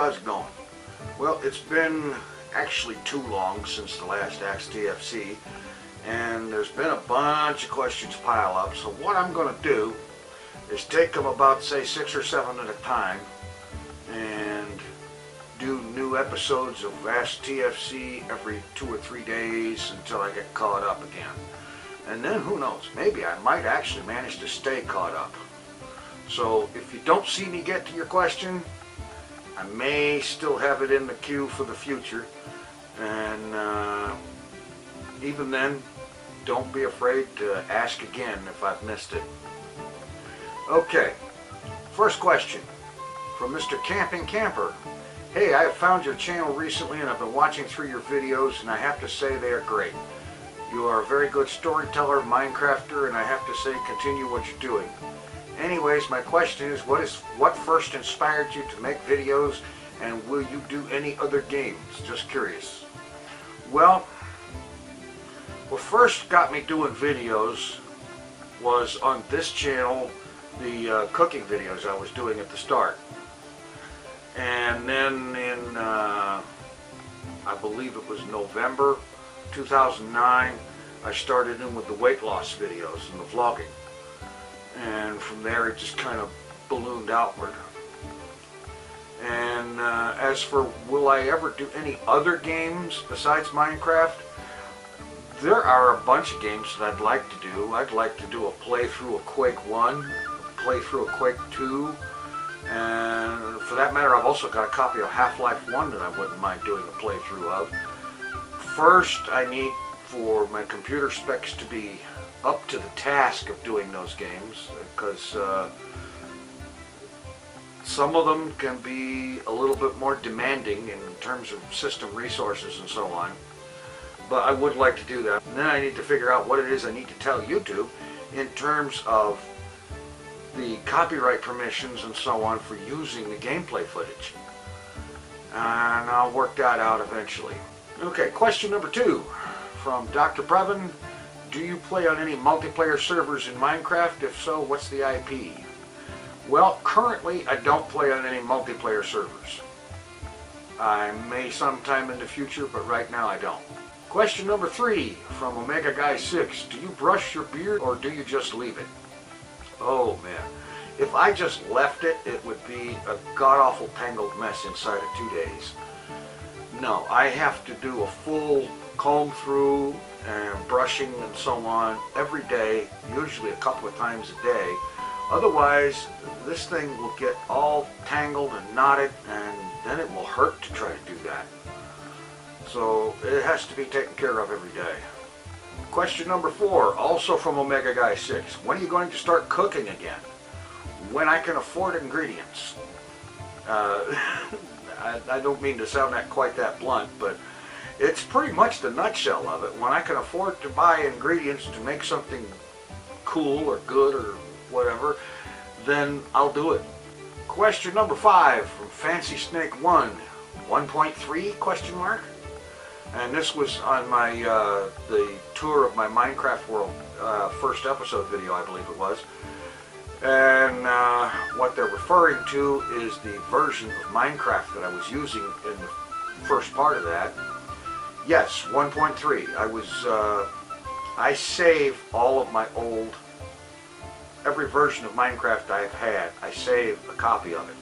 how's it going? Well, it's been actually too long since the last Achaidh TFC, and there's been a bunch of questions pile up, so what I'm going to do is take them about, say, 6 or 7 at a time and do new episodes of Achaidh TFC every 2 or 3 days until I get caught up again. And then who knows, maybe I might actually manage to stay caught up. So if you don't see me get to your question, I may still have it in the queue for the future, and even then, don't be afraid to ask again if I've missed it. Okay, first question from Mr. Camping Camper. Hey, I have found your channel recently and I've been watching through your videos, and I have to say they are great. You are a very good storyteller, Minecrafter, and I have to say continue what you're doing. Anyways, my question is, what first inspired you to make videos, and will you do any other games? Just curious. Well, what first got me doing videos was on this channel, the cooking videos I was doing at the start. And then in, I believe it was November 2009, I started in with the weight loss videos and the vlogging. And from there it just kind of ballooned outward. And as for will I ever do any other games besides Minecraft, there are a bunch of games that I'd like to do. I'd like to do a playthrough of Quake 1, a playthrough of Quake 2, and for that matter I've also got a copy of Half-Life 1 that I wouldn't mind doing a playthrough of. First, I need for my computer specs to be up to the task of doing those games, because some of them can be a little bit more demanding in terms of system resources and so on, but I would like to do that. And then I need to figure out what it is I need to tell YouTube in terms of the copyright permissions and so on for using the gameplay footage, and I'll work that out eventually. Okay, question number 2 from Dr. Previn. Do you play on any multiplayer servers in Minecraft? If so, what's the IP? Well, currently I don't play on any multiplayer servers. I may sometime in the future, but right now I don't. Question number 3 from Omega Guy 6. Do you brush your beard or do you just leave it? Oh man, if I just left it, it would be a god-awful tangled mess inside of 2 days. No, I have to do a full comb through and brushing and so on every day, usually a couple of times a day. Otherwise, this thing will get all tangled and knotted, and then it will hurt to try to do that. So it has to be taken care of every day. Question number 4, also from Omega Guy 6. When are you going to start cooking again? When I can afford ingredients. I don't mean to sound quite that blunt, but it's pretty much the nutshell of it. When I can afford to buy ingredients to make something cool or good or whatever, then I'll do it. Question number 5 from Fancy Snake 1, 1.3 question mark? And this was on my the tour of my Minecraft World first episode video, I believe it was. And what they're referring to is the version of Minecraft that I was using in the first part of that. Yes, 1.3. I save all of my old, every version of Minecraft I've had, I save a copy of it.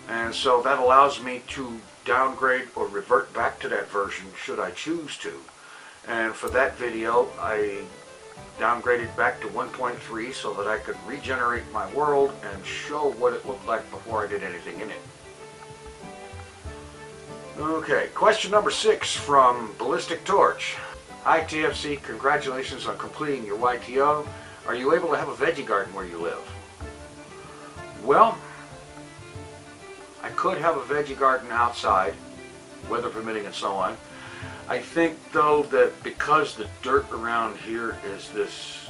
And so that allows me to downgrade or revert back to that version should I choose to. And for that video, I downgraded back to 1.3 so that I could regenerate my world and show what it looked like before I did anything in it. Okay, question number 6 from Ballistic Torch. Hi TFC, congratulations on completing your YTO. Are you able to have a veggie garden where you live? Well, I could have a veggie garden outside, weather permitting and so on. I think though that because the dirt around here is this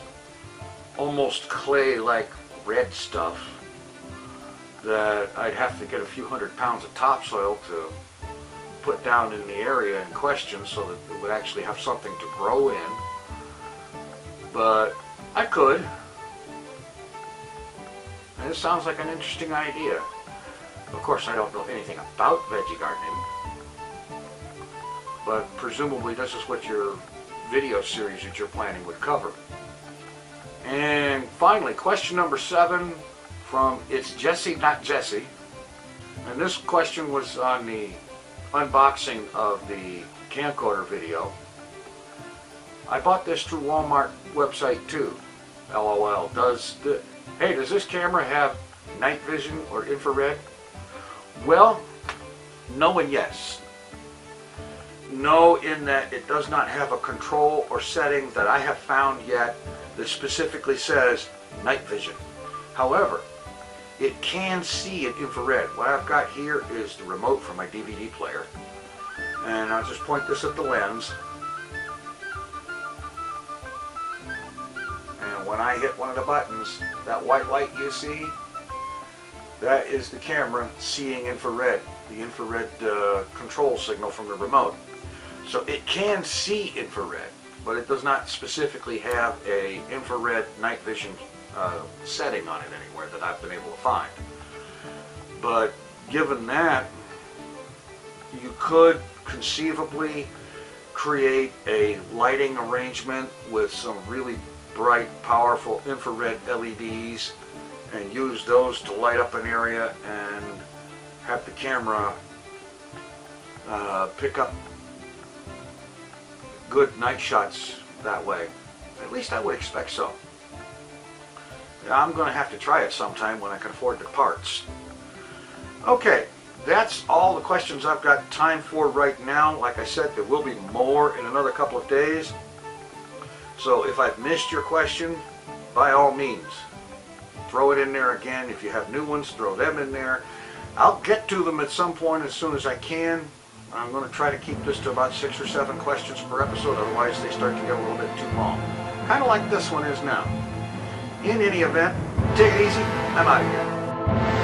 almost clay-like red stuff, that I'd have to get a few hundred pounds of topsoil to put down in the area in question so that it would actually have something to grow in. But I could. And it sounds like an interesting idea. Of course, I don't know anything about veggie gardening, but presumably this is what your video series that you're planning would cover. And finally, question number 7 from It's Jesse Not Jesse. And this question was on the unboxing of the camcorder video. I bought this through Walmart website too. LOL. Does this camera have night vision or infrared? Well, no and yes. No, in that it does not have a control or setting that I have found yet that specifically says night vision. However, it can see in infrared. What I've got here is the remote for my DVD player. And I'll just point this at the lens. And when I hit one of the buttons, that white light you see, that is the camera seeing infrared, the infrared control signal from the remote. So it can see infrared, but it does not specifically have a infrared night vision setting on it anywhere that I've been able to find. But given that, you could conceivably create a lighting arrangement with some really bright, powerful infrared LEDs and use those to light up an area and have the camera pick up good night shots that way. At least I would expect so. I'm going to have to try it sometime when I can afford the parts. Okay, that's all the questions I've got time for right now. Like I said, there will be more in another couple of days. So if I've missed your question, by all means, throw it in there again. If you have new ones, throw them in there. I'll get to them at some point as soon as I can. I'm going to try to keep this to about 6 or 7 questions per episode, otherwise they start to get a little bit too long. Kind of like this one is now. In any event, take it easy. I'm out of here.